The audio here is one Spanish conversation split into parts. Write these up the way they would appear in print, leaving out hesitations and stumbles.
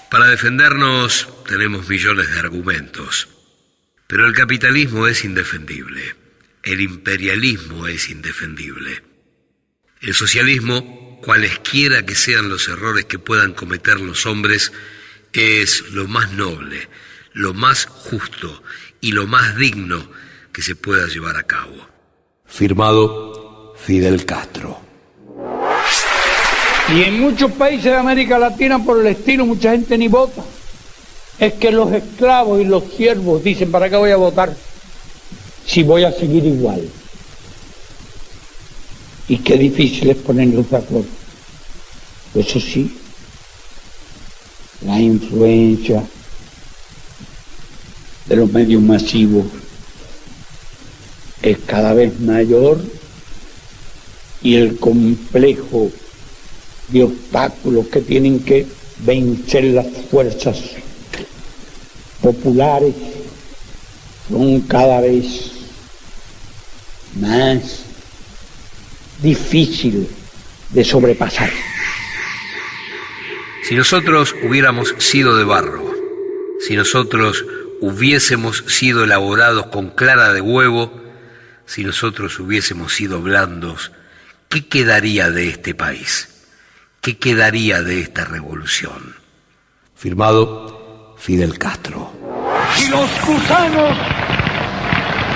Para defendernos tenemos millones de argumentos, pero el capitalismo es indefendible, el imperialismo es indefendible. El socialismo, cualesquiera que sean los errores que puedan cometer los hombres, es lo más noble, lo más justo y lo más digno que se pueda llevar a cabo. Firmado Fidel Castro. Y en muchos países de América Latina, por el estilo, mucha gente ni vota. Es que los esclavos y los siervos dicen, ¿para qué voy a votar si voy a seguir igual? Y qué difícil es ponerlos de acuerdo. Eso sí, la influencia de los medios masivos es cada vez mayor y el complejo de obstáculos que tienen que vencer las fuerzas populares son cada vez más difíciles de sobrepasar. Si nosotros hubiéramos sido de barro, si nosotros hubiésemos sido elaborados con clara de huevo, si nosotros hubiésemos sido blandos, ¿qué quedaría de este país? ¿Qué quedaría de esta revolución? Firmado Fidel Castro. Y los gusanos,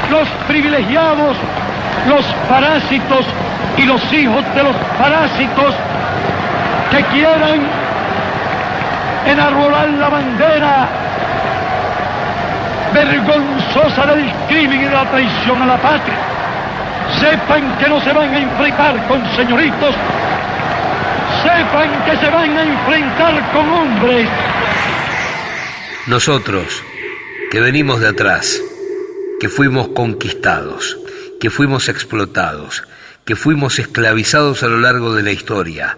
los privilegiados, los parásitos y los hijos de los parásitos que quieran enarbolar la bandera vergonzosa del crimen y de la traición a la patria, sepan que no se van a enfrentar con señoritos, sepan que se van a enfrentar con hombres. Nosotros, que venimos de atrás, que fuimos conquistados, que fuimos explotados, que fuimos esclavizados a lo largo de la historia,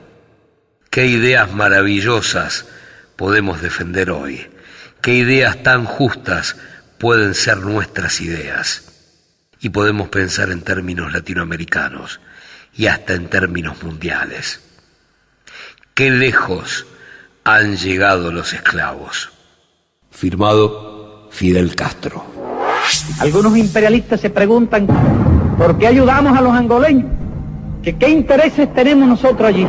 qué ideas maravillosas podemos defender hoy, qué ideas tan justas pueden ser nuestras ideas. Y podemos pensar en términos latinoamericanos y hasta en términos mundiales. Qué lejos han llegado los esclavos. Firmado Fidel Castro. Algunos imperialistas se preguntan ¿por qué ayudamos a los angoleños? ¿Qué intereses tenemos nosotros allí?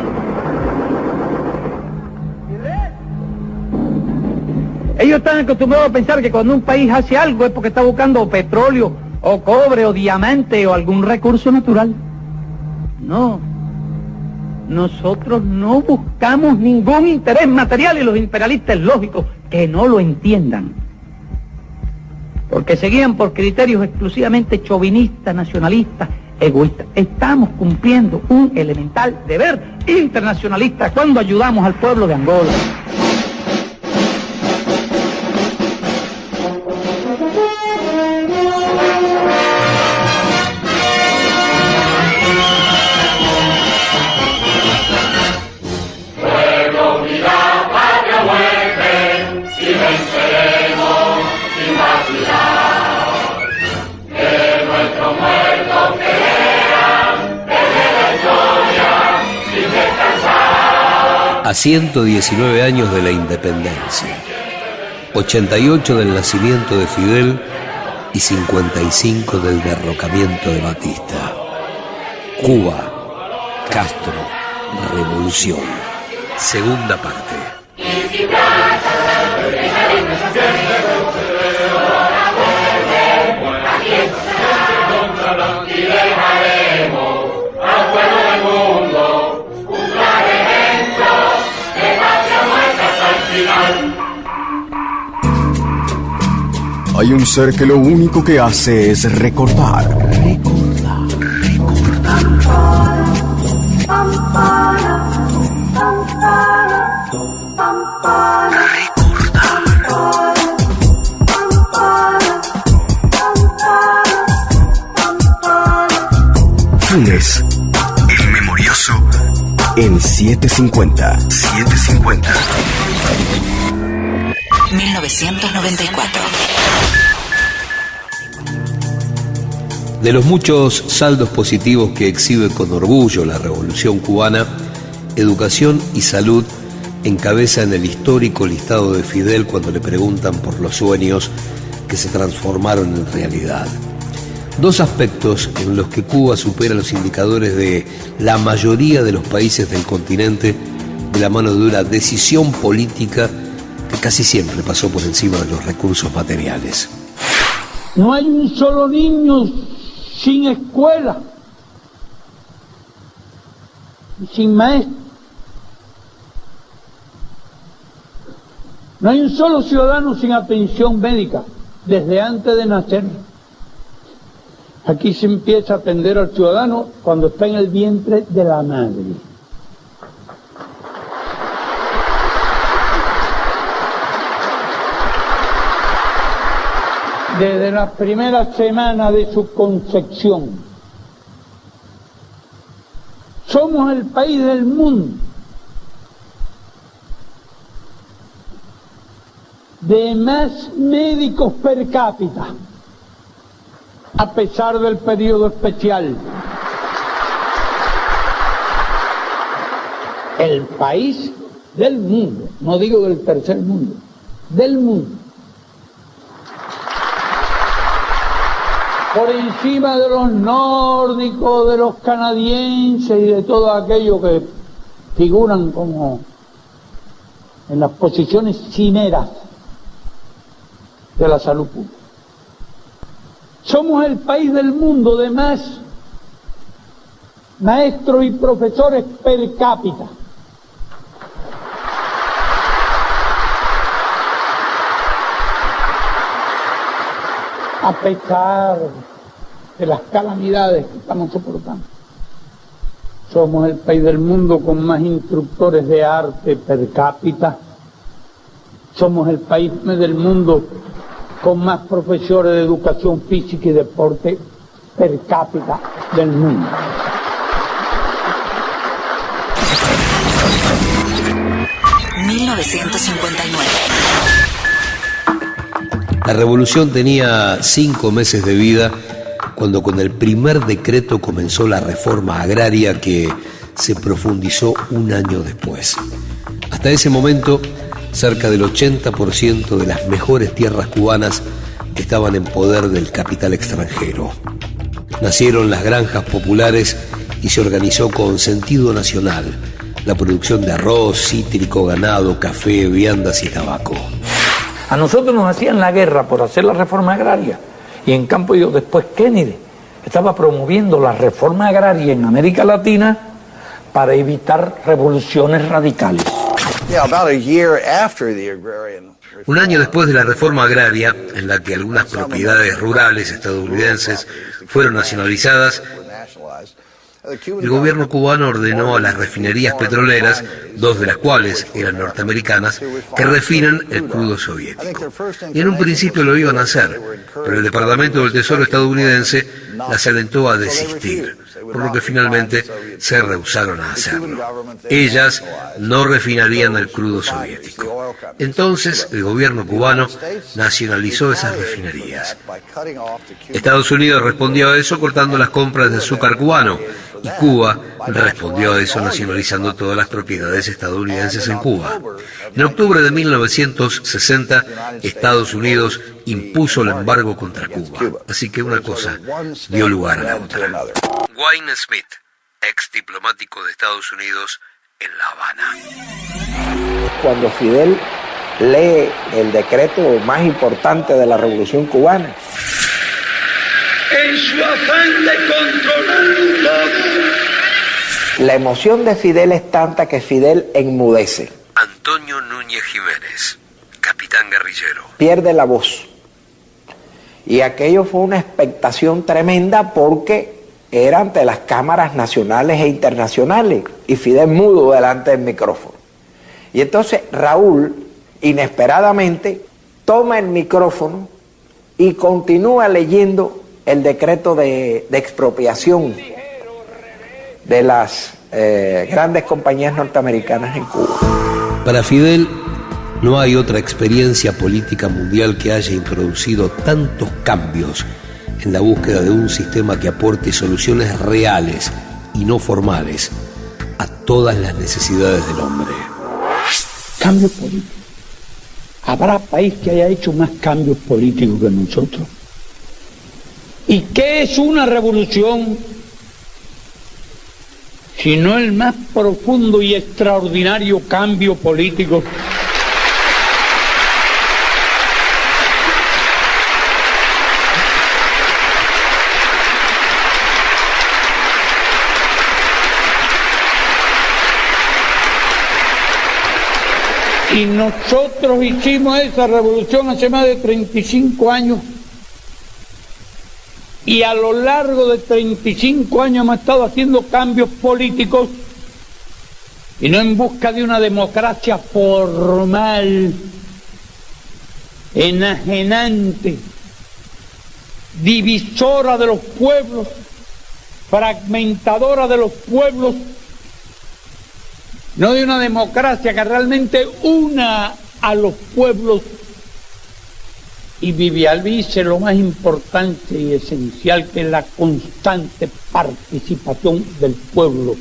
Ellos están acostumbrados a pensar que cuando un país hace algo es porque está buscando petróleo, o cobre, o diamante, o algún recurso natural. No. Nosotros no buscamos ningún interés material y los imperialistas es lógico que no lo entiendan. Porque se guían por criterios exclusivamente chauvinistas, nacionalistas, egoístas. Estamos cumpliendo un elemental deber internacionalista cuando ayudamos al pueblo de Angola. A 119 años de la independencia, 88 del nacimiento de Fidel y 55 del derrocamiento de Batista. Cuba, Castro, revolución. Segunda parte. Hay un ser que lo único que hace es recordar. Funes, el memorioso, en 750. 1994. De los muchos saldos positivos que exhibe con orgullo la Revolución Cubana, educación y salud encabezan el histórico listado de Fidel cuando le preguntan por los sueños que se transformaron en realidad. Dos aspectos en los que Cuba supera los indicadores de la mayoría de los países del continente de la mano de una decisión política que casi siempre pasó por encima de los recursos materiales. No hay un solo niño sin escuela, sin maestro. No hay un solo ciudadano sin atención médica desde antes de nacer. Aquí se empieza a atender al ciudadano cuando está en el vientre de la madre. Desde la primera semana de su concepción. Somos el país del mundo de más médicos per cápita, a pesar del periodo especial. El país del mundo, no digo del tercer mundo, del mundo. Por encima de los nórdicos, de los canadienses y de todos aquellos que figuran como en las posiciones cimeras de la salud pública. Somos el país del mundo de más maestros y profesores per cápita. A pesar de las calamidades que estamos soportando. Somos el país del mundo con más instructores de arte per cápita. Somos el país del mundo con más profesores de educación física y deporte per cápita del mundo. La revolución tenía 5 meses de vida cuando con el primer decreto comenzó la reforma agraria que se profundizó un año después. Hasta ese momento, cerca del 80% de las mejores tierras cubanas estaban en poder del capital extranjero. Nacieron las granjas populares y se organizó con sentido nacional la producción de arroz, cítrico, ganado, café, viandas y tabaco. A nosotros nos hacían la guerra por hacer la reforma agraria y en cambio después Kennedy estaba promoviendo la reforma agraria en América Latina para evitar revoluciones radicales. Un año después de la reforma agraria, en la que algunas propiedades rurales estadounidenses fueron nacionalizadas, el gobierno cubano ordenó a las refinerías petroleras, 2 de las cuales eran norteamericanas, que refinan el crudo soviético. Y en un principio lo iban a hacer, pero el Departamento del Tesoro estadounidense las alentó a desistir, por lo que finalmente se rehusaron a hacerlo. Ellas no refinarían el crudo soviético. Entonces el gobierno cubano nacionalizó esas refinerías. Estados Unidos respondió a eso cortando las compras de azúcar cubano, y Cuba respondió a eso nacionalizando todas las propiedades estadounidenses en Cuba. En octubre de 1960, Estados Unidos impuso el embargo contra Cuba, así que una cosa dio lugar a la otra. Wayne Smith, ex diplomático de Estados Unidos en La Habana. Cuando Fidel lee el decreto más importante de la Revolución Cubana, en su afán de controlarlo todo, la emoción de Fidel es tanta que Fidel enmudece. Antonio Núñez Jiménez, capitán guerrillero. Pierde la voz. Y aquello fue una expectación tremenda porque era ante las cámaras nacionales e internacionales y Fidel mudo delante del micrófono. Y entonces Raúl, inesperadamente, toma el micrófono y continúa leyendo el decreto de expropiación de las grandes compañías norteamericanas en Cuba. Para Fidel, no hay otra experiencia política mundial que haya introducido tantos cambios en la búsqueda de un sistema que aporte soluciones reales y no formales a todas las necesidades del hombre. Cambios políticos. ¿Habrá país que haya hecho más cambios políticos que nosotros? ¿Y qué es una revolución? Sino el más profundo y extraordinario cambio político y nosotros hicimos esa revolución hace más de 35 años y a lo largo de 35 años hemos estado haciendo cambios políticos y no en busca de una democracia formal, enajenante, divisora de los pueblos, fragmentadora de los pueblos, no de una democracia que realmente una a los pueblos y visualice lo más importante y esencial, que es la constante participación del pueblo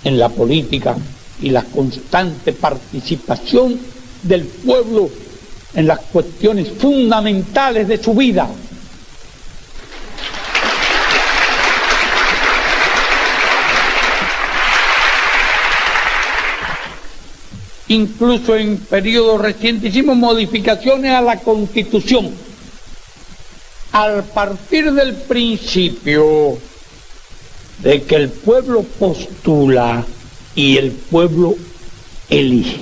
en la política y la constante participación del pueblo en las cuestiones fundamentales de su vida. Incluso en periodos recientes hicimos modificaciones a la Constitución al partir del principio de que el pueblo postula y el pueblo elige.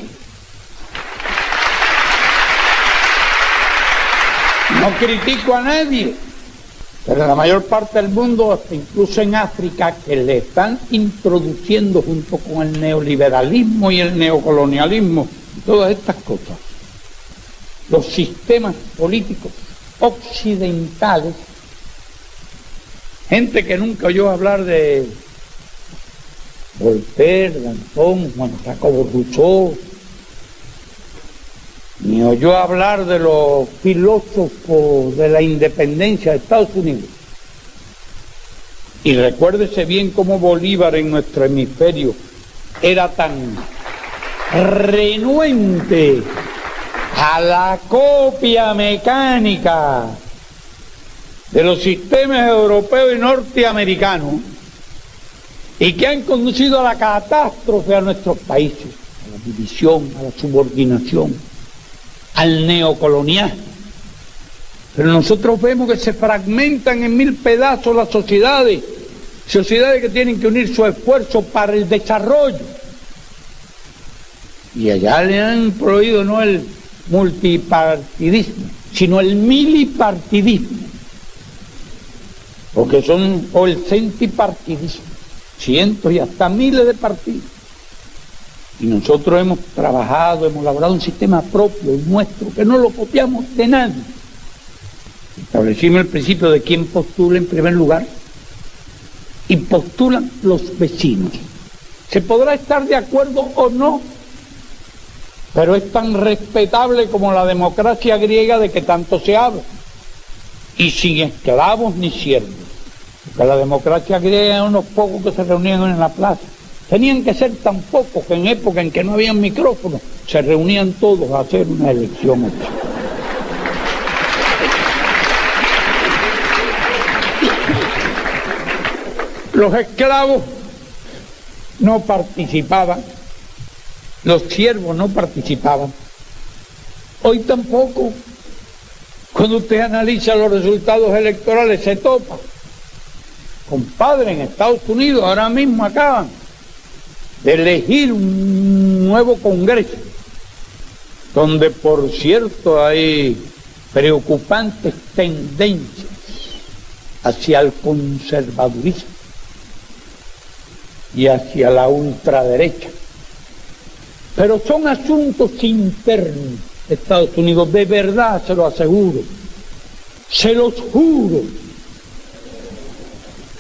No critico a nadie, pero en la mayor parte del mundo, hasta incluso en África, que le están introduciendo junto con el neoliberalismo y el neocolonialismo, todas estas cosas, los sistemas políticos occidentales, gente que nunca oyó hablar de Voltaire, Danton, Juan Jacobo Rousseau, ni oyó hablar de los filósofos de la independencia de Estados Unidos. Y recuérdese bien cómo Bolívar en nuestro hemisferio era tan renuente a la copia mecánica de los sistemas europeos y norteamericanos, y que han conducido a la catástrofe a nuestros países, a la división, a la subordinación, al neocolonialismo. Pero nosotros vemos que se fragmentan en 1000 pedazos las sociedades que tienen que unir su esfuerzo para el desarrollo. Y allá le han prohibido no el multipartidismo, sino el milipartidismo, porque son, o el centipartidismo, cientos y hasta miles de partidos. Y nosotros hemos trabajado, hemos elaborado un sistema propio y nuestro, que no lo copiamos de nadie. Establecimos el principio de quién postula en primer lugar, y postulan los vecinos. Se podrá estar de acuerdo o no, pero es tan respetable como la democracia griega de que tanto se habla, y sin esclavos ni siervos. Porque la democracia griega eran unos pocos que se reunían en la plaza. Tenían que ser tan pocos que en época en que no había micrófonos se reunían todos a hacer una elección. Los esclavos no participaban, los siervos no participaban. Hoy tampoco. Cuando usted analiza los resultados electorales se topa. Compadre, en Estados Unidos ahora mismo acaban de elegir un nuevo Congreso, donde por cierto hay preocupantes tendencias hacia el conservadurismo y hacia la ultraderecha. Pero son asuntos internos de Estados Unidos, de verdad se lo aseguro, se los juro,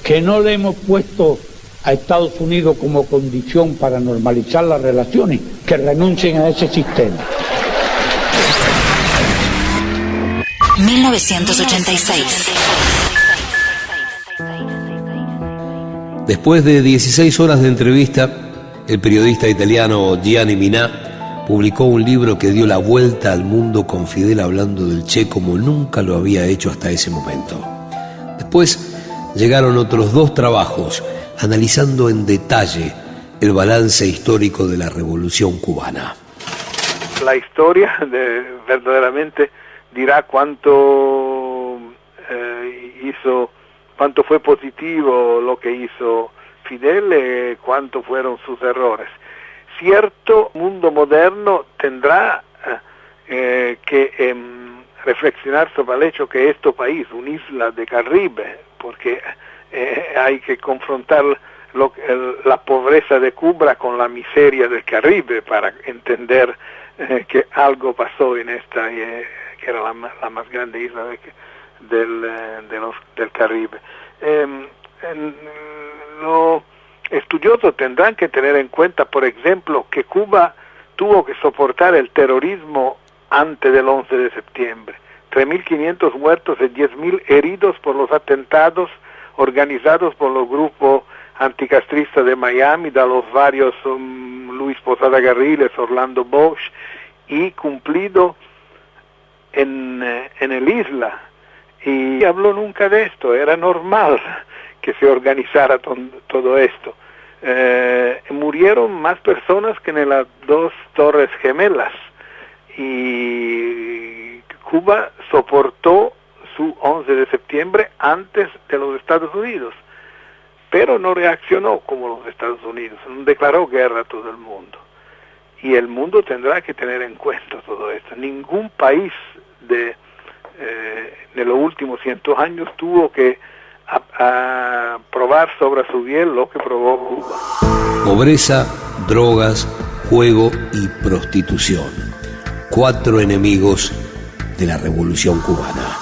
que no le hemos puesto a Estados Unidos como condición para normalizar las relaciones, que renuncien a ese sistema. 1986. Después de 16 horas de entrevista, el periodista italiano Gianni Minà publicó un libro que dio la vuelta al mundo con Fidel hablando del Che como nunca lo había hecho hasta ese momento. Después llegaron otros 2 trabajos analizando en detalle el balance histórico de la Revolución Cubana. La historia verdaderamente dirá cuánto cuánto fue positivo lo que hizo Fidel, cuánto fueron sus errores. Cierto mundo moderno tendrá que reflexionar sobre el hecho que este país, una isla del Caribe, porque hay que confrontar la pobreza de Cuba con la miseria del Caribe para entender que algo pasó en esta, que era la más grande isla del Caribe. Los estudiosos tendrán que tener en cuenta, por ejemplo, que Cuba tuvo que soportar el terrorismo antes del 11 de septiembre. 3.500 muertos y 10.000 heridos por los atentados organizados por los grupos anticastristas de Miami, de los varios Luis Posada Garriles, Orlando Bosch, y cumplido en el isla. Y habló nunca de esto, era normal que se organizara todo esto. Murieron más personas que en las 2 Torres Gemelas, y Cuba soportó su 11 de septiembre antes de los Estados Unidos, pero no reaccionó como los Estados Unidos, no declaró guerra a todo el mundo. Y el mundo tendrá que tener en cuenta todo esto. Ningún país de los últimos 100 años tuvo que probar sobre su piel lo que probó Cuba. Pobreza, drogas, juego y prostitución. 4 enemigos de la Revolución Cubana.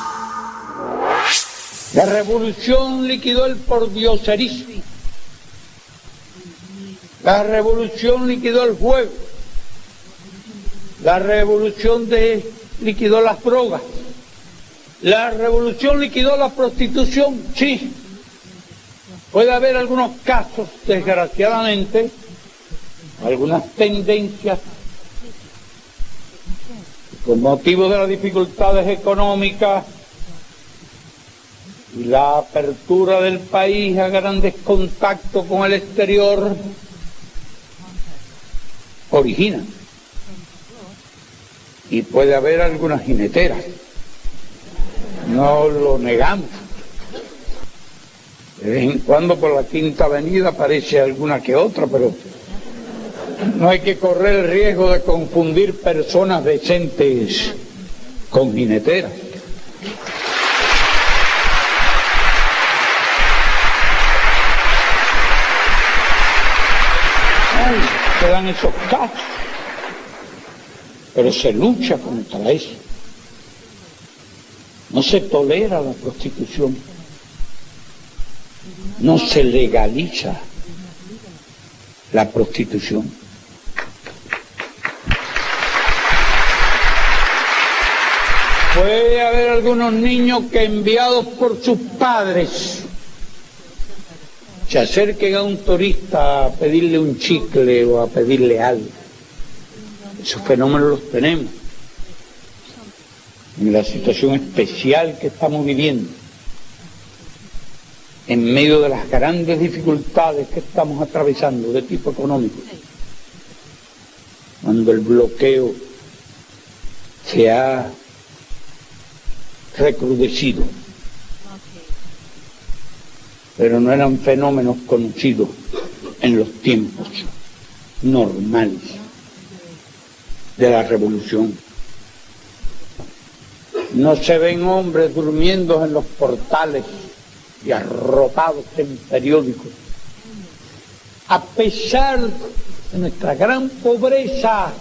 La revolución liquidó el pordioserismo. La revolución liquidó el juego. La revolución liquidó las drogas. La revolución liquidó la prostitución, sí. Puede haber algunos casos, desgraciadamente, algunas tendencias con motivo de las dificultades económicas y la apertura del país a grandes contactos con el exterior, originan. Y puede haber algunas jineteras, no lo negamos. De vez en cuando por la Quinta Avenida aparece alguna que otra, pero no hay que correr el riesgo de confundir personas decentes con jineteras. Se dan esos casos, pero se lucha contra eso. No se tolera la prostitución, no se legaliza la prostitución. Puede haber algunos niños que, enviados por sus padres, se acerquen a un turista a pedirle un chicle o a pedirle algo. Esos fenómenos los tenemos en la situación especial que estamos viviendo, en medio de las grandes dificultades que estamos atravesando de tipo económico, cuando el bloqueo se ha recrudecido. Pero no eran fenómenos conocidos en los tiempos normales de la revolución. No se ven hombres durmiendo en los portales y arropados en periódicos. A pesar de nuestra gran pobreza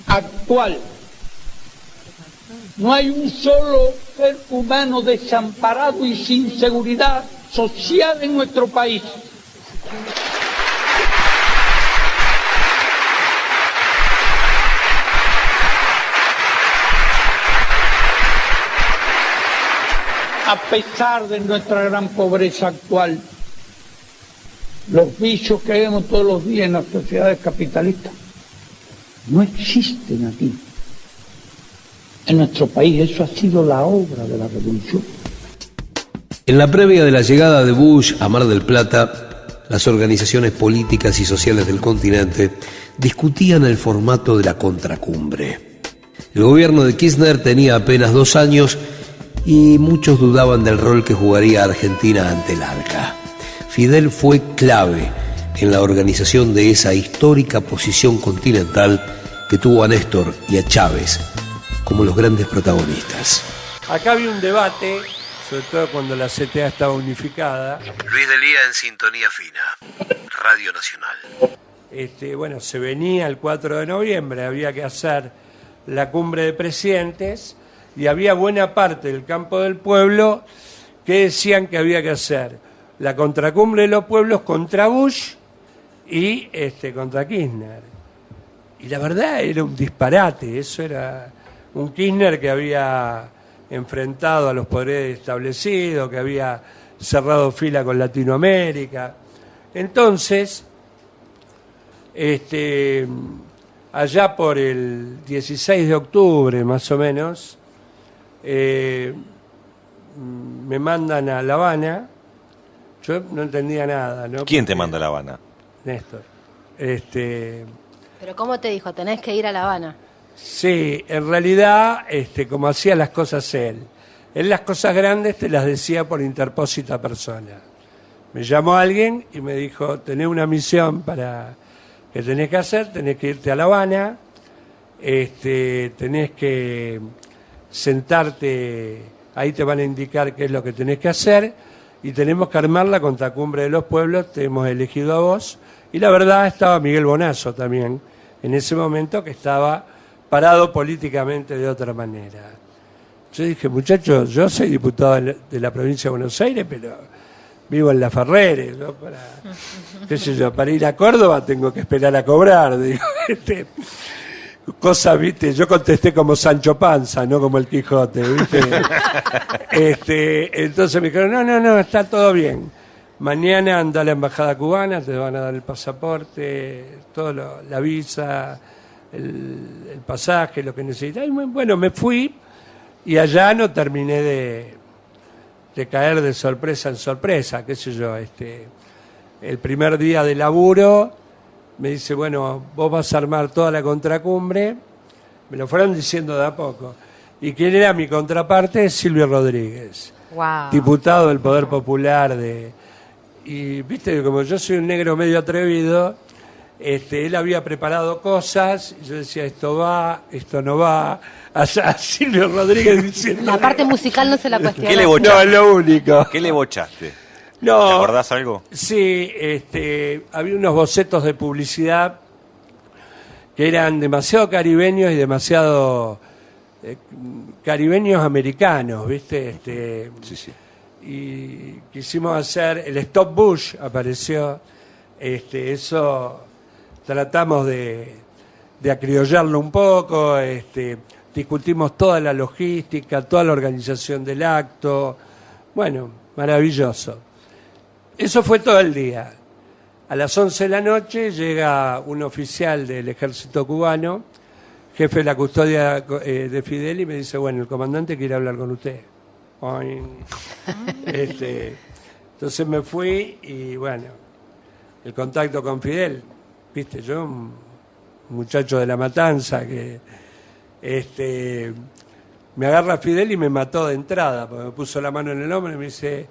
actual, no hay un solo ser humano desamparado y sin seguridad social en nuestro país. A pesar de nuestra gran pobreza actual, los vicios que vemos todos los días en las sociedades capitalistas, no existen aquí. En nuestro país eso ha sido la obra de la revolución. En la previa de la llegada de Bush a Mar del Plata, las organizaciones políticas y sociales del continente discutían el formato de la contracumbre. El gobierno de Kirchner tenía apenas 2 años y muchos dudaban del rol que jugaría Argentina ante el ALCA. Fidel fue clave en la organización de esa histórica posición continental que tuvo a Néstor y a Chávez como los grandes protagonistas. Acá había un debate, sobre todo cuando la CTA estaba unificada. Luis Delía en sintonía fina, Radio Nacional. Bueno, se venía el 4 de noviembre, había que hacer la cumbre de presidentes y había buena parte del campo del pueblo que decían que había que hacer la contracumbre de los pueblos contra Bush y contra Kirchner. Y la verdad era un disparate, eso era un Kirchner que había enfrentado a los poderes establecidos, que había cerrado fila con Latinoamérica. Entonces, allá por el 16 de octubre, más o menos, me mandan a La Habana. Yo no entendía nada, ¿no? ¿Quién te manda a La Habana? Néstor. Pero ¿cómo te dijo? Tenés que ir a La Habana. Sí, en realidad, como hacía las cosas él las cosas grandes te las decía por interpósita persona. Me llamó alguien y me dijo, tenés una misión que tenés que hacer, tenés que irte a La Habana, tenés que sentarte, ahí te van a indicar qué es lo que tenés que hacer, y tenemos que armar la contracumbre de los pueblos, te hemos elegido a vos, y la verdad estaba Miguel Bonazo también, en ese momento, que estaba parado políticamente de otra manera. Yo dije, muchachos, yo soy diputado de la provincia de Buenos Aires, pero vivo en La Ferrere, ¿no? Para ir a Córdoba tengo que esperar a cobrar, digo, cosa, viste, yo contesté como Sancho Panza, no como el Quijote, viste. Entonces me dijeron, no, está todo bien. Mañana anda a la embajada cubana, te van a dar el pasaporte, todo la visa, el pasaje, lo que necesitas. Y bueno, me fui y allá no terminé de caer de sorpresa en sorpresa, qué sé yo. El primer día de laburo me dice, bueno, vos vas a armar toda la contracumbre. Me lo fueron diciendo de a poco. ¿Y quién era mi contraparte? Silvio Rodríguez, wow, diputado del Poder Popular y viste, como yo soy un negro medio atrevido, él había preparado cosas, y yo decía, esto va, esto no va. Allá Silvio Rodríguez diciendo... La parte musical no se la cuestiona. ¿Qué le bochaste? No, es lo único. ¿Qué le bochaste? No, ¿Te acordás algo? Sí, había unos bocetos de publicidad que eran demasiado caribeños y demasiado caribeños americanos, ¿viste? Sí. Y quisimos hacer, el Stop Bush apareció, eso tratamos de acriollarlo un poco, discutimos toda la logística, toda la organización del acto, bueno, maravilloso. Eso fue todo el día. A las 11 de la noche llega un oficial del ejército cubano, jefe de la custodia de Fidel, y me dice, bueno, el comandante quiere hablar con usted. Entonces me fui y bueno, el contacto con Fidel, viste, yo un muchacho de La Matanza que me agarra Fidel y me mató de entrada, porque me puso la mano en el hombro y me dice,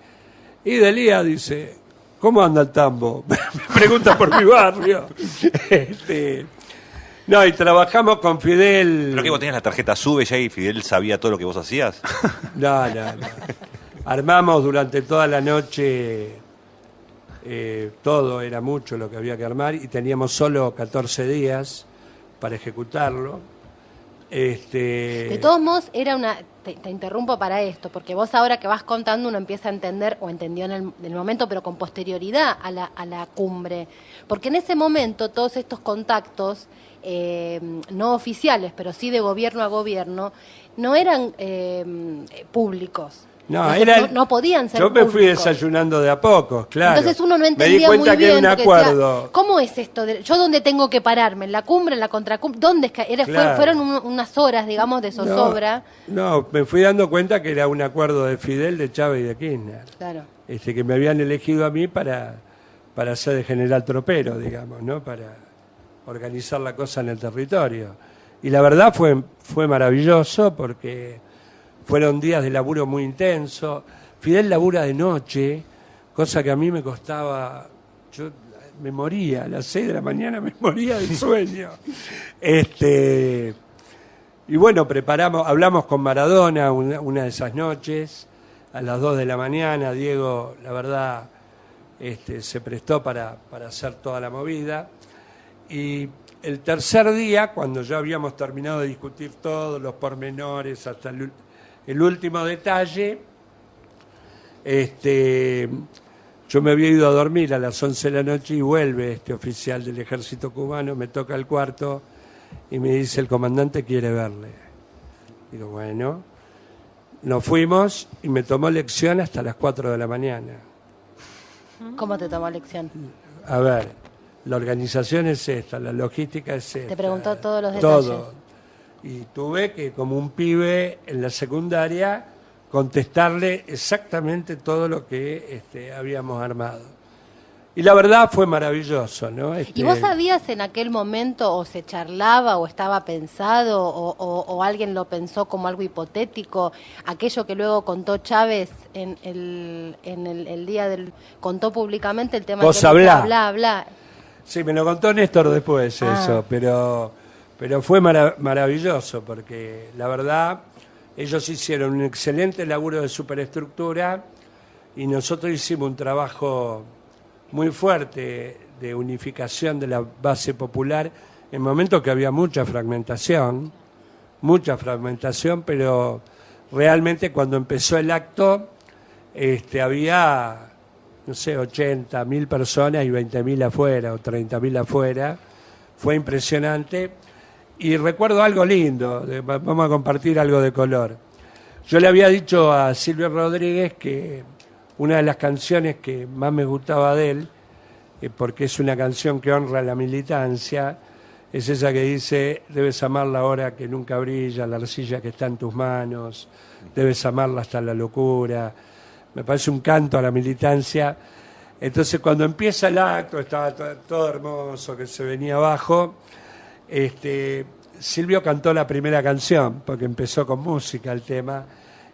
y Delía, dice, ¿cómo anda el tambo? Me pregunta por mi barrio. No, y trabajamos con Fidel. ¿Pero que vos tenías la tarjeta SUBE ya y Fidel sabía todo lo que vos hacías? No. Armamos durante toda la noche, todo era mucho lo que había que armar, y teníamos solo 14 días para ejecutarlo. De todos modos, era una... Te interrumpo para esto, porque vos ahora que vas contando uno empieza a entender, o entendió en el momento, pero con posterioridad a la cumbre. Porque en ese momento todos estos contactos, no oficiales, pero sí de gobierno a gobierno, no eran públicos. No, no podían ser Yo me fui públicos. desayunando de a pocos, claro. Entonces uno no me entendía di cuenta muy que bien. era un porque decía, acuerdo. ¿cómo es esto? ¿Yo dónde tengo que pararme? ¿En la cumbre, en la contracumbre? ¿Dónde es que Claro. fueron unas horas, digamos, de zozobra? No, me fui dando cuenta que era un acuerdo de Fidel, de Chávez y de Kirchner. Claro. Que me habían elegido a mí para ser de general tropero, digamos, ¿no? Para organizar la cosa en el territorio. Y la verdad fue maravilloso porque fueron días de laburo muy intenso. Fidel labura de noche, cosa que a mí me costaba, yo me moría, a las 6 de la mañana me moría de sueño. Y bueno, hablamos con Maradona una de esas noches, a las 2 de la mañana. Diego, la verdad, se prestó para hacer toda la movida. Y el tercer día, cuando ya habíamos terminado de discutir todos los pormenores hasta el último detalle, yo me había ido a dormir a las 11 de la noche y vuelve este oficial del ejército cubano, me toca el cuarto y me dice: el comandante quiere verle. Digo, bueno, nos fuimos y me tomó lección hasta las 4 de la mañana. ¿Cómo te tomó lección? A ver, la organización es esta, la logística es esta. Te preguntó todos los detalles. Todo. Y tuve que, como un pibe en la secundaria, contestarle exactamente todo lo que habíamos armado. Y la verdad fue maravilloso, ¿no? ¿Y vos sabías en aquel momento, o se charlaba, o estaba pensado, o alguien lo pensó como algo hipotético, aquello que luego contó Chávez en el día del... contó públicamente el tema Vos de hablá. Sí, me lo contó Néstor después eso, pero fue maravilloso, porque la verdad ellos hicieron un excelente laburo de superestructura y nosotros hicimos un trabajo muy fuerte de unificación de la base popular en momentos que había mucha fragmentación, pero realmente cuando empezó el acto había, no sé, 80.000 personas y 20.000 afuera o 30.000 afuera. Fue impresionante. Y recuerdo algo lindo, vamos a compartir algo de color. Yo le había dicho a Silvio Rodríguez que una de las canciones que más me gustaba de él, porque es una canción que honra la militancia, es esa que dice: debes amar la hora que nunca brilla, la arcilla que está en tus manos, debes amarla hasta la locura. Me parece un canto a la militancia. Entonces cuando empieza el acto, estaba todo hermoso, que se venía abajo, Silvio cantó la primera canción, porque empezó con música el tema,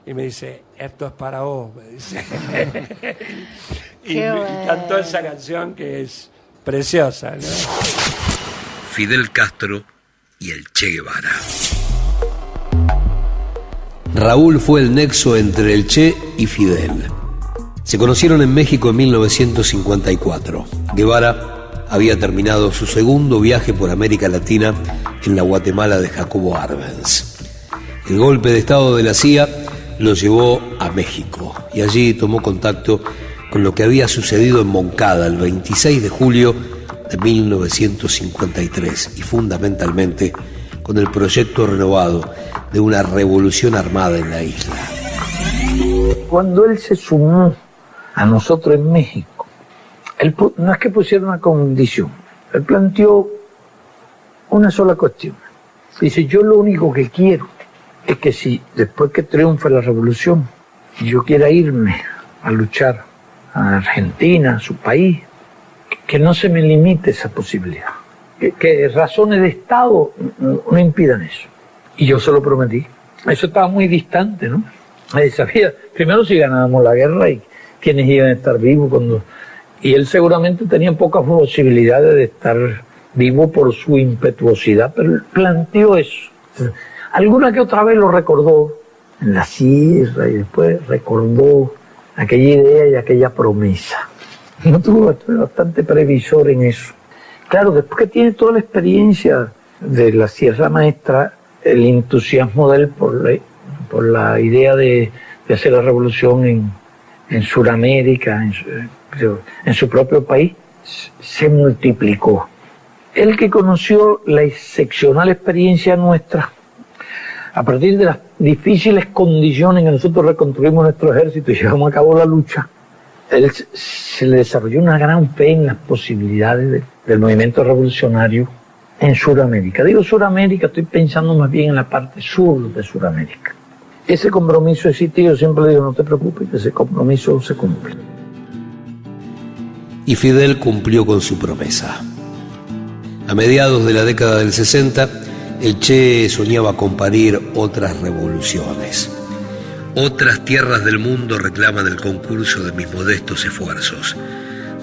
y me dice: esto es para vos, me dice. y cantó esa canción que es preciosa, ¿no? Fidel Castro y el Che Guevara. Raúl fue el nexo entre el Che y Fidel. Se conocieron en México en 1954. Guevara había terminado su segundo viaje por América Latina en la Guatemala de Jacobo Arbenz. El golpe de estado de la CIA lo llevó a México y allí tomó contacto con lo que había sucedido en Moncada el 26 de julio de 1953 y fundamentalmente con el proyecto renovado de una revolución armada en la isla. Cuando él se sumó a nosotros en México, él no es que pusiera una condición, él planteó una sola cuestión. Dice: yo lo único que quiero es que si después que triunfe la revolución yo quiera irme a luchar a Argentina, a su país, que no se me limite esa posibilidad, que razones de Estado no impidan eso. Y yo se lo prometí. Eso estaba muy distante, ¿no? Nadie sabía, primero, si ganábamos la guerra y quiénes iban a estar vivos cuando... Y él seguramente tenía pocas posibilidades de estar vivo por su impetuosidad, pero él planteó eso. Alguna que otra vez lo recordó en la sierra y después recordó aquella idea y aquella promesa. No tuvo bastante previsor en eso. Claro, después que tiene toda la experiencia de la Sierra Maestra, el entusiasmo de él por la idea de hacer la revolución en Sudamérica, en su propio país, se multiplicó. Él, que conoció la excepcional experiencia nuestra, a partir de las difíciles condiciones en que nosotros reconstruimos nuestro ejército y llevamos a cabo la lucha, se le desarrolló una gran fe en las posibilidades del movimiento revolucionario en Sudamérica. Digo Sudamérica, estoy pensando más bien en la parte sur de Sudamérica. Ese compromiso existe y yo siempre le digo, no te preocupes, ese compromiso se cumple. Y Fidel cumplió con su promesa. A mediados de la década del 60, el Che soñaba con parir otras revoluciones. Otras tierras del mundo reclaman el concurso de mis modestos esfuerzos.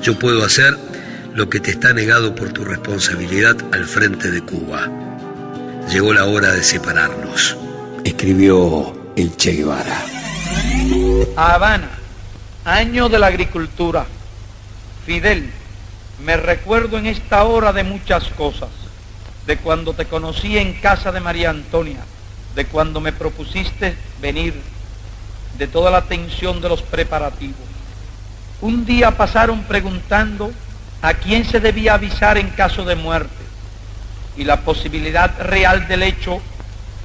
Yo puedo hacer lo que te está negado por tu responsabilidad al frente de Cuba. Llegó la hora de separarnos, escribió el Che Guevara. Habana, año de la agricultura. Fidel, me recuerdo en esta hora de muchas cosas, de cuando te conocí en casa de María Antonia, de cuando me propusiste venir, de toda la tensión de los preparativos. Un día pasaron preguntando a quién se debía avisar en caso de muerte, y la posibilidad real del hecho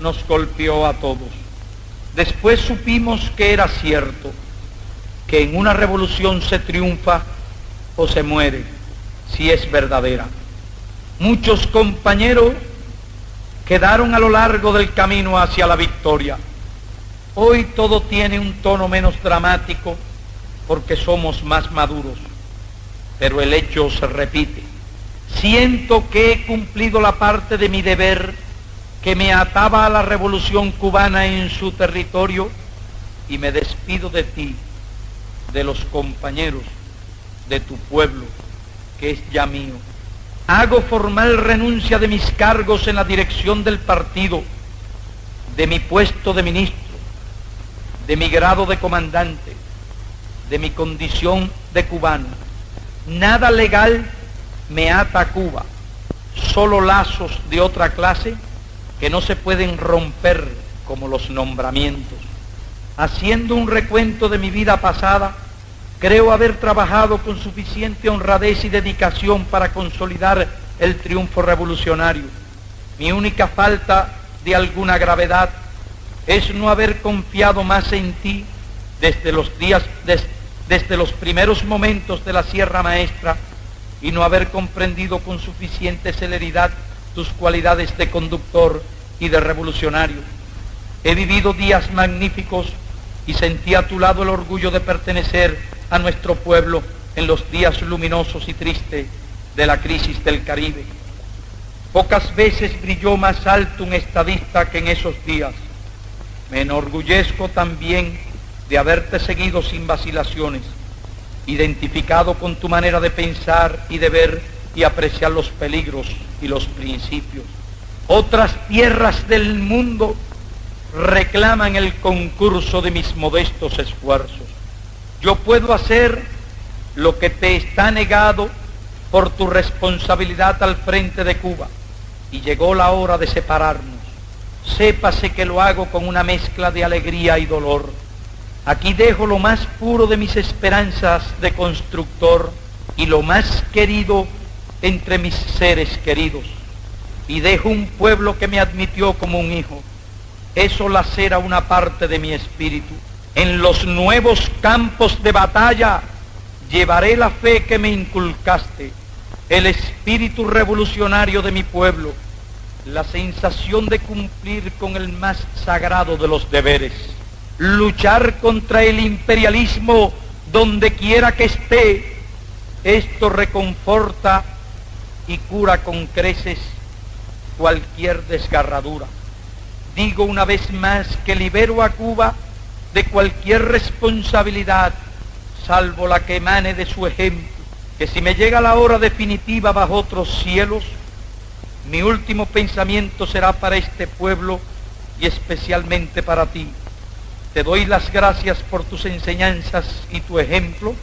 nos golpeó a todos. Después supimos que era cierto, que en una revolución se triunfa o se muere, si es verdadera. Muchos compañeros quedaron a lo largo del camino hacia la victoria. Hoy todo tiene un tono menos dramático porque somos más maduros, pero el hecho se repite. Siento que he cumplido la parte de mi deber que me ataba a la revolución cubana en su territorio y me despido de ti, de los compañeros, de tu pueblo, que es ya mío. Hago formal renuncia de mis cargos en la dirección del partido, de mi puesto de ministro, de mi grado de comandante, de mi condición de cubano. Nada legal me ata a Cuba, solo lazos de otra clase que no se pueden romper como los nombramientos. Haciendo un recuento de mi vida pasada, creo haber trabajado con suficiente honradez y dedicación para consolidar el triunfo revolucionario. Mi única falta de alguna gravedad es no haber confiado más en ti desde los primeros momentos de la Sierra Maestra y no haber comprendido con suficiente celeridad tus cualidades de conductor y de revolucionario. He vivido días magníficos y sentí a tu lado el orgullo de pertenecer a nuestro pueblo en los días luminosos y tristes de la crisis del Caribe. Pocas veces brilló más alto un estadista que en esos días. Me enorgullezco también de haberte seguido sin vacilaciones, identificado con tu manera de pensar y de ver y apreciar los peligros y los principios. Otras tierras del mundo reclaman el concurso de mis modestos esfuerzos. Yo puedo hacer lo que te está negado por tu responsabilidad al frente de Cuba, y llegó la hora de separarnos. Sépase que lo hago con una mezcla de alegría y dolor. Aquí dejo lo más puro de mis esperanzas de constructor y lo más querido entre mis seres queridos. Y dejo un pueblo que me admitió como un hijo. Eso lacera una parte de mi espíritu. En los nuevos campos de batalla llevaré la fe que me inculcaste, el espíritu revolucionario de mi pueblo, la sensación de cumplir con el más sagrado de los deberes, luchar contra el imperialismo donde quiera que esté. Esto reconforta y cura con creces cualquier desgarradura. Digo una vez más que libero a Cuba de cualquier responsabilidad, salvo la que emane de su ejemplo, que si me llega la hora definitiva bajo otros cielos, mi último pensamiento será para este pueblo y especialmente para ti. Te doy las gracias por tus enseñanzas y tu ejemplo,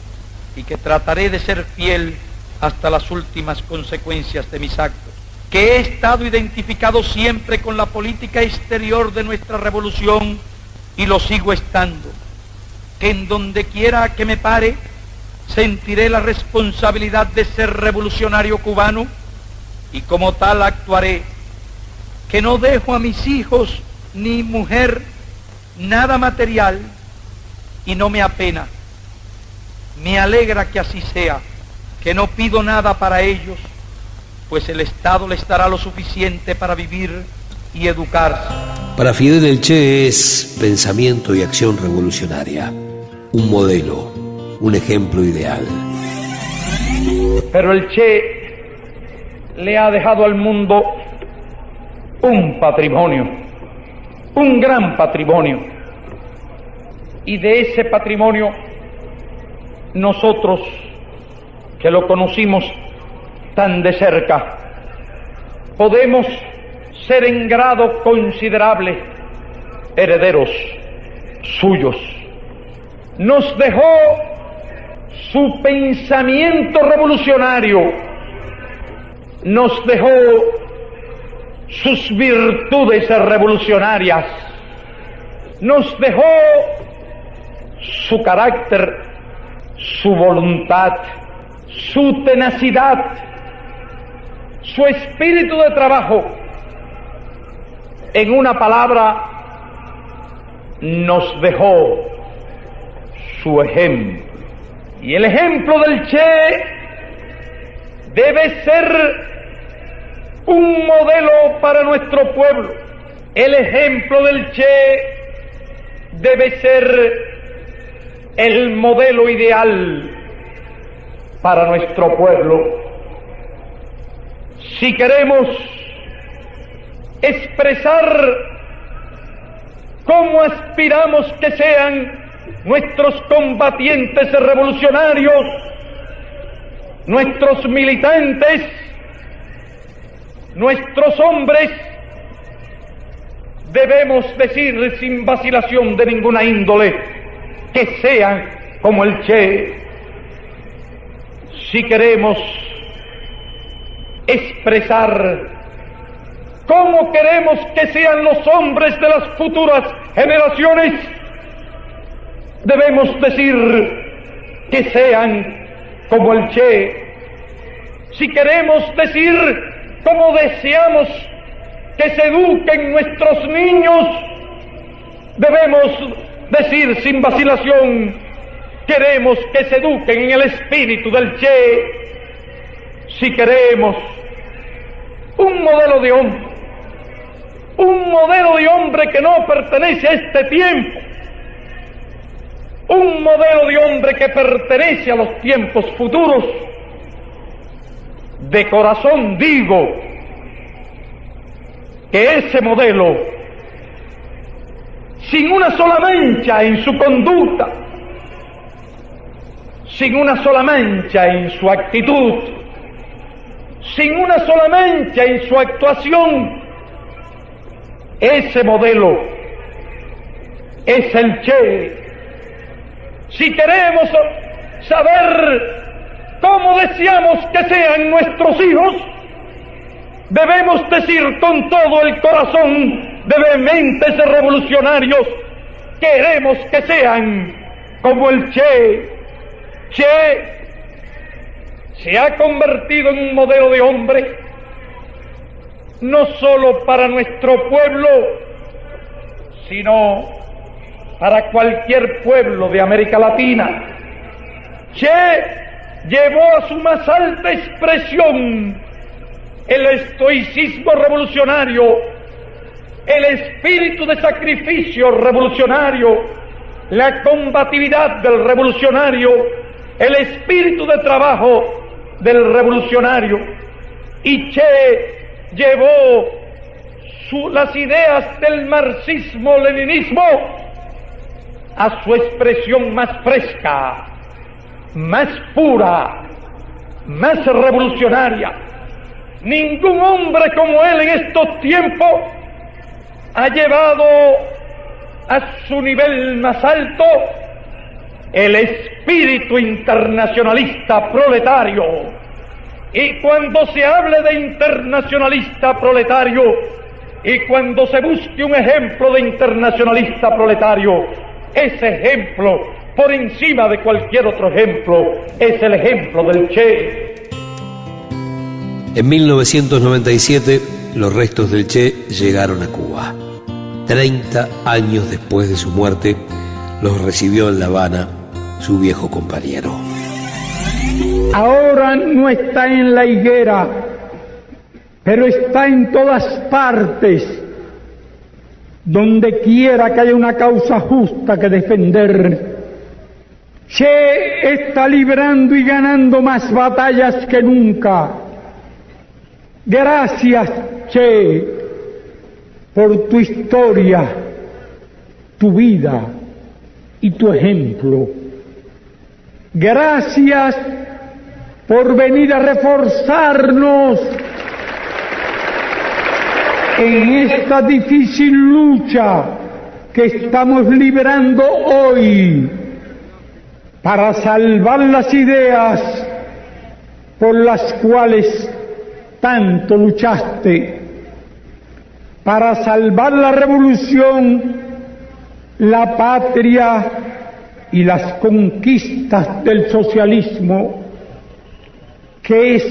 y que trataré de ser fiel hasta las últimas consecuencias de mis actos. Que he estado identificado siempre con la política exterior de nuestra revolución y lo sigo estando. Que en donde quiera que me pare, sentiré la responsabilidad de ser revolucionario cubano y como tal actuaré. Que no dejo a mis hijos ni mujer nada material y no me apena. Me alegra que así sea, que no pido nada para ellos, pues el Estado les dará lo suficiente para vivir y educarse. Para Fidel el Che es pensamiento y acción revolucionaria, un modelo, un ejemplo ideal. Pero el Che le ha dejado al mundo un patrimonio, un gran patrimonio. Y de ese patrimonio, nosotros que lo conocimos tan de cerca, podemos ser en grado considerable herederos suyos. Nos dejó su pensamiento revolucionario, nos dejó sus virtudes revolucionarias, nos dejó su carácter, su voluntad, su tenacidad, su espíritu de trabajo. En una palabra, nos dejó su ejemplo. Y el ejemplo del Che debe ser un modelo para nuestro pueblo. El ejemplo del Che debe ser el modelo ideal para nuestro pueblo. Si queremos expresar cómo aspiramos que sean nuestros combatientes revolucionarios, nuestros militantes, nuestros hombres, debemos decir sin vacilación de ninguna índole que sean como el Che. Si queremos expresar cómo queremos que sean los hombres de las futuras generaciones, debemos decir que sean como el Che. Si queremos decir cómo deseamos que se eduquen nuestros niños, debemos decir sin vacilación, queremos que se eduquen en el espíritu del Che. Si queremos un modelo de hombre que no pertenece a este tiempo, un modelo de hombre que pertenece a los tiempos futuros, de corazón digo que ese modelo, sin una sola mancha en su conducta, sin una sola mancha en su actitud, sin una sola mancha en su actuación, ese modelo es el Che. Si queremos saber cómo deseamos que sean nuestros hijos, debemos decir con todo el corazón de vehementes revolucionarios, queremos que sean como el Che. Che se ha convertido en un modelo de hombre, no solo para nuestro pueblo, sino para cualquier pueblo de América Latina. Che llevó a su más alta expresión el estoicismo revolucionario, el espíritu de sacrificio revolucionario, la combatividad del revolucionario, el espíritu de trabajo del revolucionario. Y Che llevó las ideas del marxismo-leninismo a su expresión más fresca, más pura, más revolucionaria. Ningún hombre como él en estos tiempos ha llevado a su nivel más alto el espíritu internacionalista proletario. Y cuando se hable de internacionalista proletario, y cuando se busque un ejemplo de internacionalista proletario, ese ejemplo, por encima de cualquier otro ejemplo, es el ejemplo del Che. En 1997, los restos del Che llegaron a Cuba. 30 años después de su muerte, los recibió en La Habana su viejo compañero. Ahora no está en la higuera, pero está en todas partes, donde quiera que haya una causa justa que defender. Che está librando y ganando más batallas que nunca. Gracias, Che, por tu historia, tu vida y tu ejemplo. Gracias por venir a reforzarnos en esta difícil lucha que estamos librando hoy para salvar las ideas por las cuales tanto luchaste, para salvar la revolución, la patria y las conquistas del socialismo, que es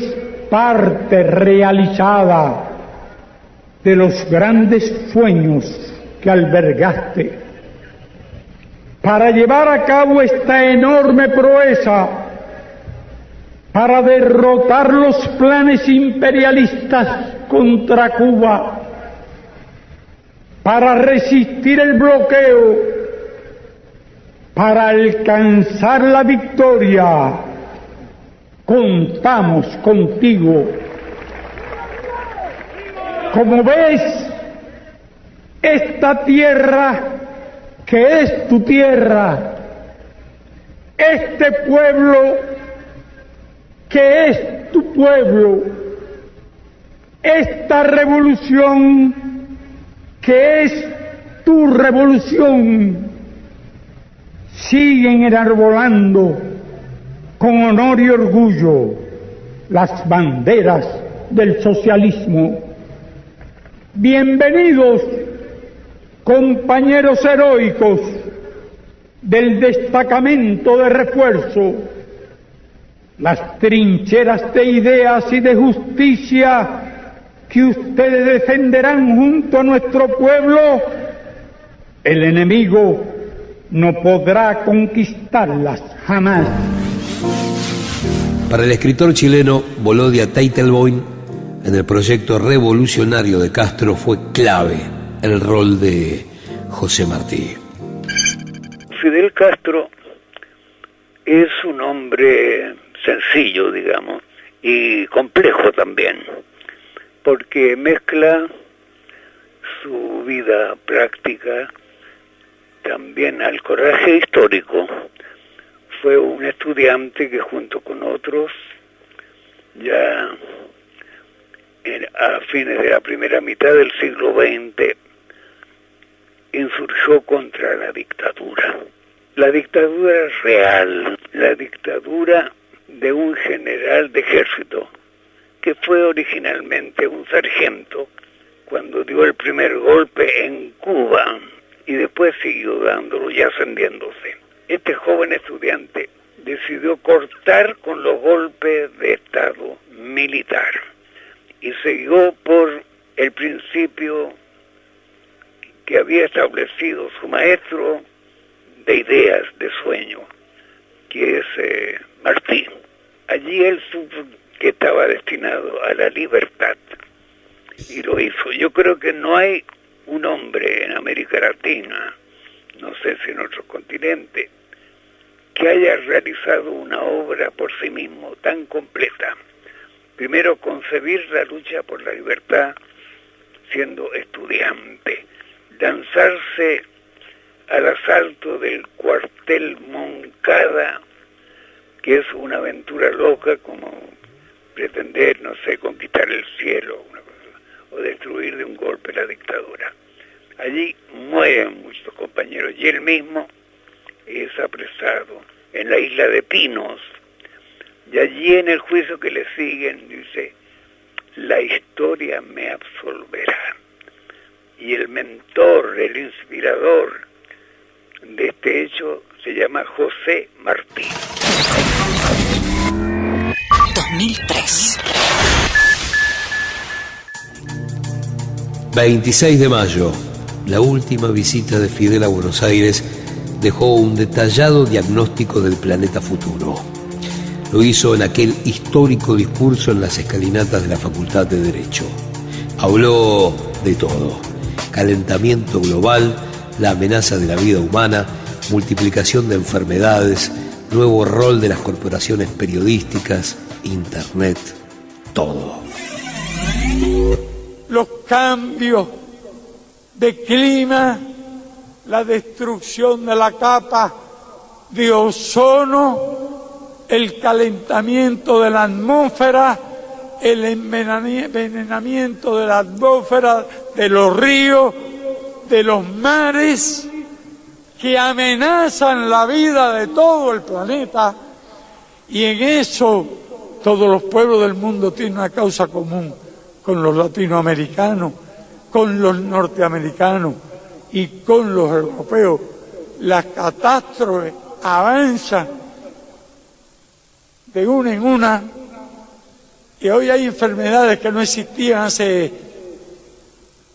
parte realizada de los grandes sueños que albergaste. Para llevar a cabo esta enorme proeza, para derrotar los planes imperialistas contra Cuba, para resistir el bloqueo, para alcanzar la victoria, contamos contigo. Como ves, esta tierra que es tu tierra, este pueblo que es tu pueblo, esta revolución que es tu revolución, siguen enarbolando con honor y orgullo las banderas del socialismo. Bienvenidos, compañeros heroicos del destacamento de refuerzo. Las trincheras de ideas y de justicia que ustedes defenderán junto a nuestro pueblo, el enemigo no podrá conquistarlas jamás. Para el escritor chileno Volodya Teitelboim, en el proyecto revolucionario de Castro fue clave el rol de José Martí. Fidel Castro es un hombre sencillo, digamos, y complejo también, porque mezcla su vida práctica también al coraje histórico. Fue un estudiante que junto con otros ya a fines de la primera mitad del siglo XX insurgió contra la dictadura. La dictadura real, la dictadura de un general de ejército que fue originalmente un sargento cuando dio el primer golpe en Cuba y después siguió dándolo y ascendiéndose. Este joven estudiante decidió cortar con los golpes de Estado militar y siguió por el principio que había establecido su maestro de ideas, de sueño, que es Martí. Allí él supo que estaba destinado a la libertad y lo hizo. Yo creo que no hay un hombre en América Latina, no sé si en otro continente, que haya realizado una obra por sí mismo tan completa. Primero, concebir la lucha por la libertad siendo estudiante, lanzarse al asalto del cuartel Moncada, que es una aventura loca como pretender, no sé, conquistar el cielo, una cosa, o destruir de un golpe la dictadura. Allí mueren muchos compañeros y él mismo es apresado en la isla de Pinos. Y allí en el juicio que le siguen dice: la historia me absolverá. Y el mentor, el inspirador de este hecho se llama José Martí. 2003. 26 de mayo, La última visita de Fidel a Buenos Aires dejó un detallado diagnóstico del planeta futuro. Lo hizo en aquel histórico discurso en las escalinatas de la Facultad de Derecho. Habló de todo: calentamiento global, la amenaza de la vida humana, multiplicación de enfermedades, nuevo rol de las corporaciones periodísticas, internet, todo. Los cambios de clima, la destrucción de la capa de ozono, el calentamiento de la atmósfera, el envenenamiento de la atmósfera, de los ríos, de los mares, que amenazan la vida de todo el planeta, y en eso todos los pueblos del mundo tienen una causa común con los latinoamericanos, con los norteamericanos y con los europeos. Las catástrofes avanzan de una en una, y hoy hay enfermedades que no existían hace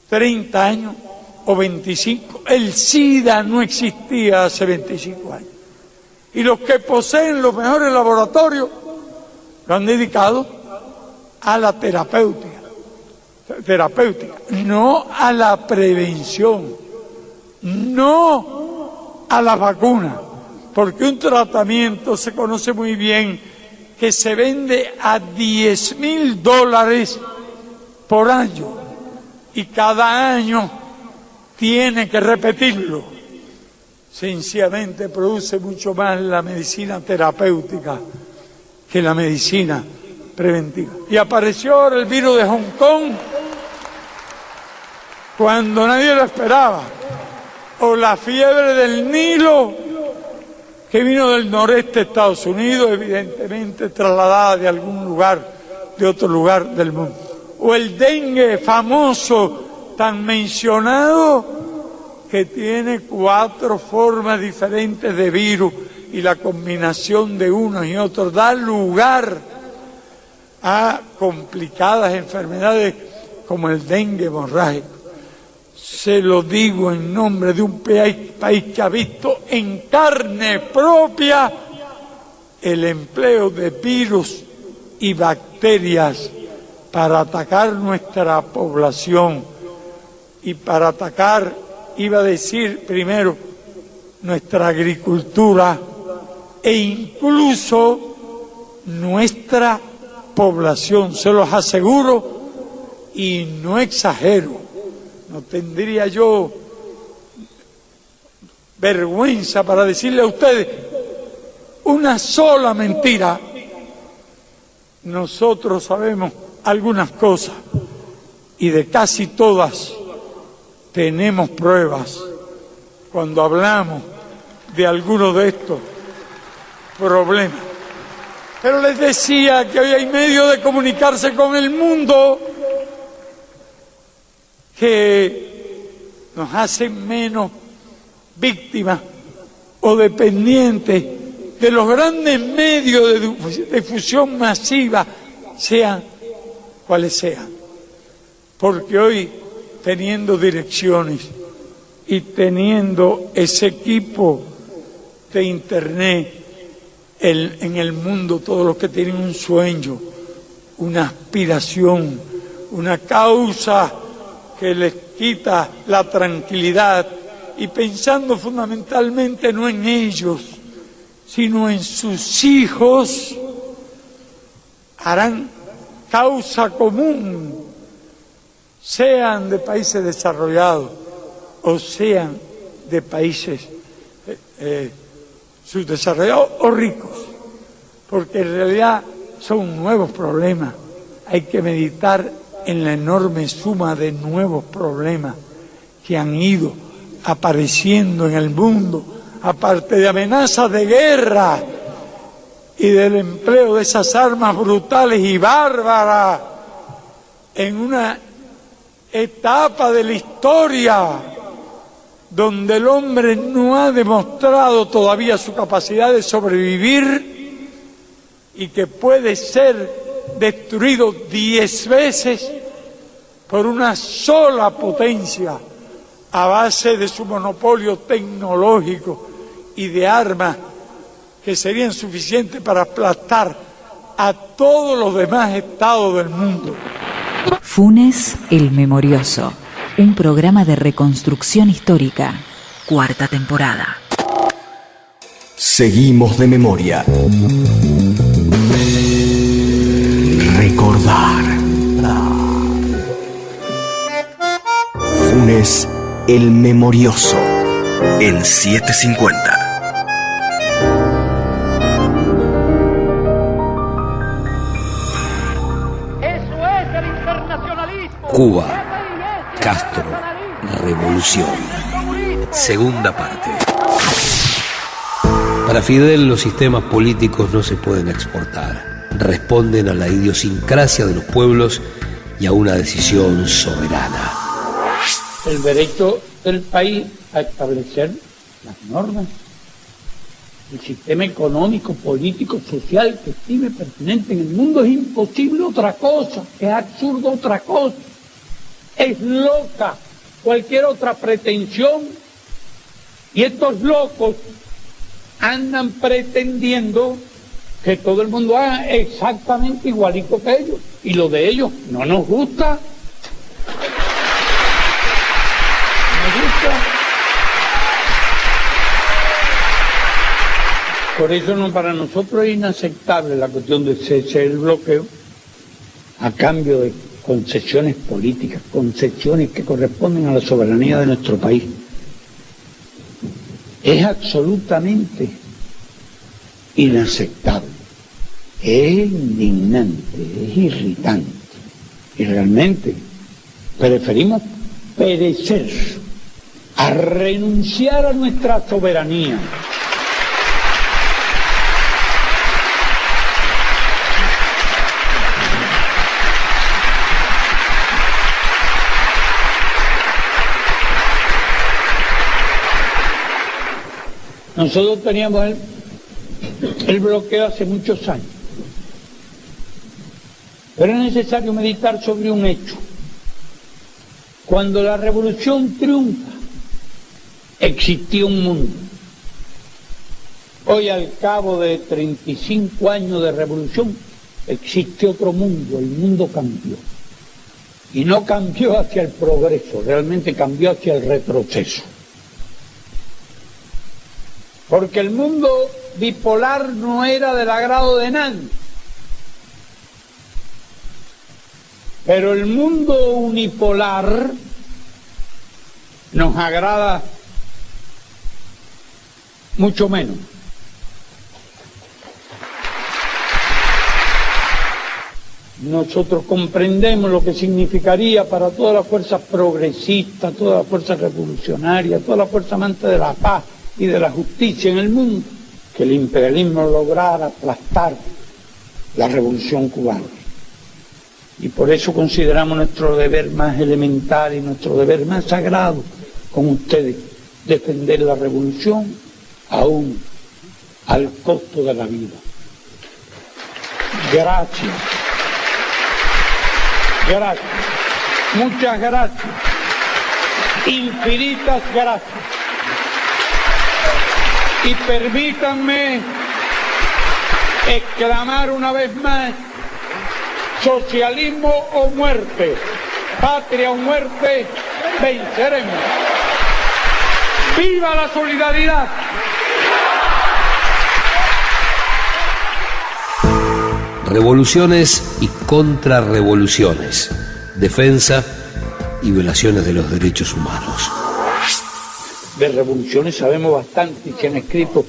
30 años o 25. El SIDA no existía hace 25 años. Y los que poseen los mejores laboratorios lo han dedicado a la terapéutica, no a la prevención, no a la vacuna, porque un tratamiento se conoce muy bien que se vende a $10.000 por año y cada año tiene que repetirlo. Sencillamente produce mucho más la medicina terapéutica que la medicina preventiva. Y apareció ahora el virus de Hong Kong cuando nadie lo esperaba, o la fiebre del Nilo que vino del noreste de Estados Unidos, evidentemente trasladada de algún lugar, de otro lugar del mundo, o el dengue famoso tan mencionado, que tiene 4 formas diferentes de virus, y la combinación de unos y otros da lugar a complicadas enfermedades como el dengue hemorrágico. Se lo digo en nombre de un país que ha visto en carne propia el empleo de virus y bacterias para atacar nuestra población y para atacar, iba a decir primero, nuestra agricultura e incluso nuestra población. Se los aseguro y no exagero. No tendría yo vergüenza para decirle a ustedes una sola mentira. Nosotros sabemos algunas cosas y de casi todas tenemos pruebas cuando hablamos de algunos de estos problemas. Pero les decía que hoy hay medios de comunicarse con el mundo que nos hacen menos víctimas o dependientes de los grandes medios de difusión masiva, sean cuales sean. Porque hoy, teniendo direcciones y teniendo ese equipo de internet en el mundo, todos los que tienen un sueño, una aspiración, una causa que les quita la tranquilidad, y pensando fundamentalmente no en ellos, sino en sus hijos, harán causa común, sean de países desarrollados o sean de países subdesarrollados o ricos, porque en realidad son nuevos problemas. Hay que meditar en la enorme suma de nuevos problemas que han ido apareciendo en el mundo, aparte de amenazas de guerra y del empleo de esas armas brutales y bárbaras en una etapa de la historia donde el hombre no ha demostrado todavía su capacidad de sobrevivir y que puede ser destruido 10 veces por una sola potencia a base de su monopolio tecnológico y de armas que serían suficientes para aplastar a todos los demás estados del mundo. Funes el Memorioso, un programa de reconstrucción histórica, 4ª temporada. Seguimos de memoria. Recordar. Funes el Memorioso, en 750. Cuba, Castro, Revolución. Segunda parte. Para Fidel, los sistemas políticos no se pueden exportar. Responden a la idiosincrasia de los pueblos y a una decisión soberana. El derecho del país a establecer las normas, el sistema económico, político, social que estime pertinente en el mundo. Es imposible otra cosa, es absurdo otra cosa, es loca cualquier otra pretensión, y estos locos andan pretendiendo que todo el mundo haga exactamente igualito que ellos, y lo de ellos no nos gusta. Por eso para nosotros es inaceptable la cuestión de cese del bloqueo a cambio de concesiones políticas, concesiones que corresponden a la soberanía de nuestro país. Es absolutamente inaceptable, es indignante, es irritante, y realmente preferimos perecer a renunciar a nuestra soberanía. Nosotros teníamos el bloqueo hace muchos años, pero es necesario meditar sobre un hecho. Cuando la revolución triunfa, existía un mundo. Hoy, al cabo de 35 años de revolución, existe otro mundo. El mundo cambió. Y no cambió hacia el progreso, realmente cambió hacia el retroceso. Porque el mundo bipolar no era del agrado de nadie. Pero el mundo unipolar nos agrada mucho menos. Nosotros comprendemos lo que significaría para todas las fuerzas progresistas, todas las fuerzas revolucionarias, todas las fuerzas amantes de la paz y de la justicia en el mundo, que el imperialismo lograra aplastar la revolución cubana. Y por eso consideramos nuestro deber más elemental y nuestro deber más sagrado con ustedes, defender la revolución aún al costo de la vida. Gracias. Gracias. Muchas gracias. Infinitas gracias. Y permítanme exclamar una vez más: socialismo o muerte, patria o muerte, venceremos. ¡Viva la solidaridad! Revoluciones y contrarrevoluciones, defensa y violaciones de los derechos humanos. De revoluciones sabemos bastante y se han escrito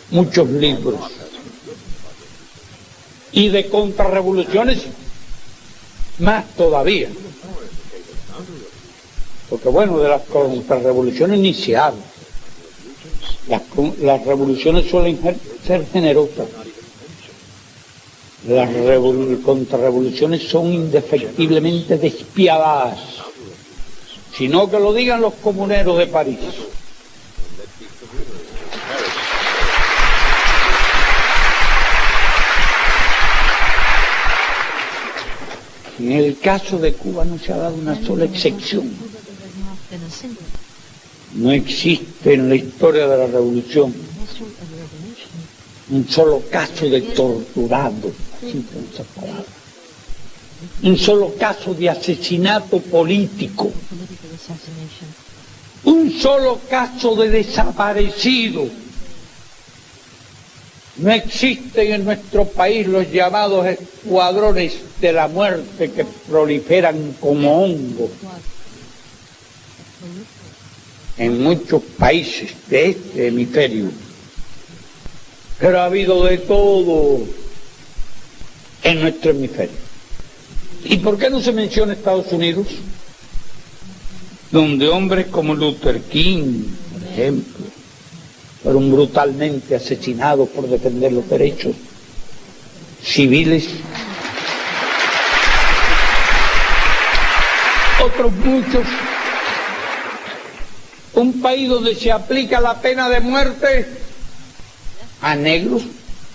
muchos libros. Y de contrarrevoluciones más todavía. Porque bueno, de las contrarrevoluciones ni se habla. Las revoluciones suelen ser generosas. Las contrarrevoluciones son indefectiblemente despiadadas. Sino que lo digan los comuneros de París. En el caso de Cuba no se ha dado una sola excepción. No existe en la historia de la revolución un solo caso de torturado, sin esas palabras, un solo caso de asesinato político, un solo caso de desaparecido. No existen en nuestro país los llamados escuadrones de la muerte que proliferan como hongos en muchos países de este hemisferio. Pero ha habido de todo en nuestro hemisferio. ¿Y por qué no se menciona Estados Unidos? Donde hombres como Luther King, por ejemplo, fueron brutalmente asesinados por defender los derechos civiles. Otros muchos. Un país donde se aplica la pena de muerte a negros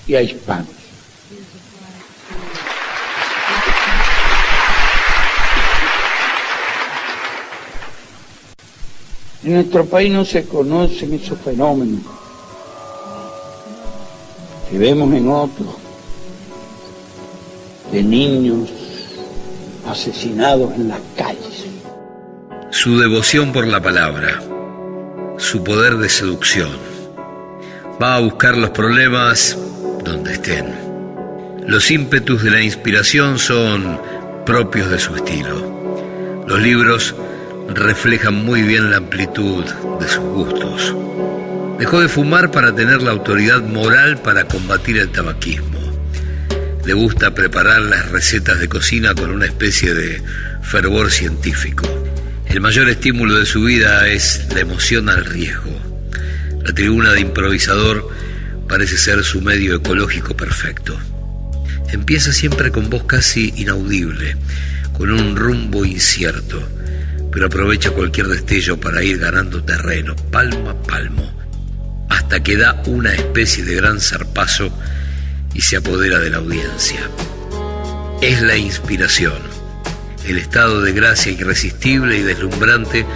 y a hispanos. En nuestro país no se conocen esos fenómenos que vemos en otros, de niños asesinados en las calles. Su devoción por la palabra, su poder de seducción. Va a buscar los problemas donde estén. Los ímpetus de la inspiración son propios de su estilo. Los libros reflejan muy bien la amplitud de sus gustos. Dejó de fumar para tener la autoridad moral para combatir el tabaquismo. Le gusta preparar las recetas de cocina con una especie de fervor científico. El mayor estímulo de su vida es la emoción al riesgo. La tribuna de improvisador parece ser su medio ecológico perfecto. Empieza siempre con voz casi inaudible, con un rumbo incierto, pero aprovecha cualquier destello para ir ganando terreno, palmo a palmo, hasta que da una especie de gran zarpazo y se apodera de la audiencia. Es la inspiración, el estado de gracia irresistible y deslumbrante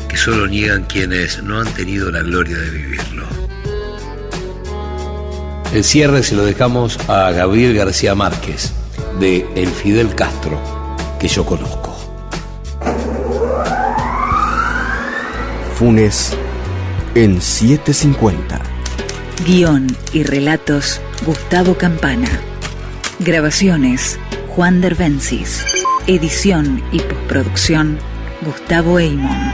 que solo niegan quienes no han tenido la gloria de vivirlo. El cierre se lo dejamos a Gabriel García Márquez, de El Fidel Castro que yo conozco. Funes en 750. Guión y relatos Gustavo Campana. Grabaciones Juan Derbencis. Edición y postproducción Gustavo Eymon.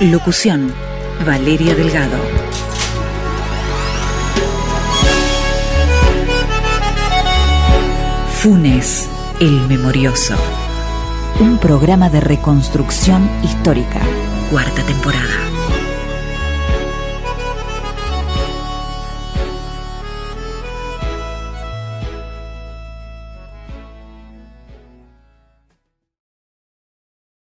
Locución Valeria Delgado. Funes, el Memorioso. Un programa de reconstrucción histórica. 4ª temporada.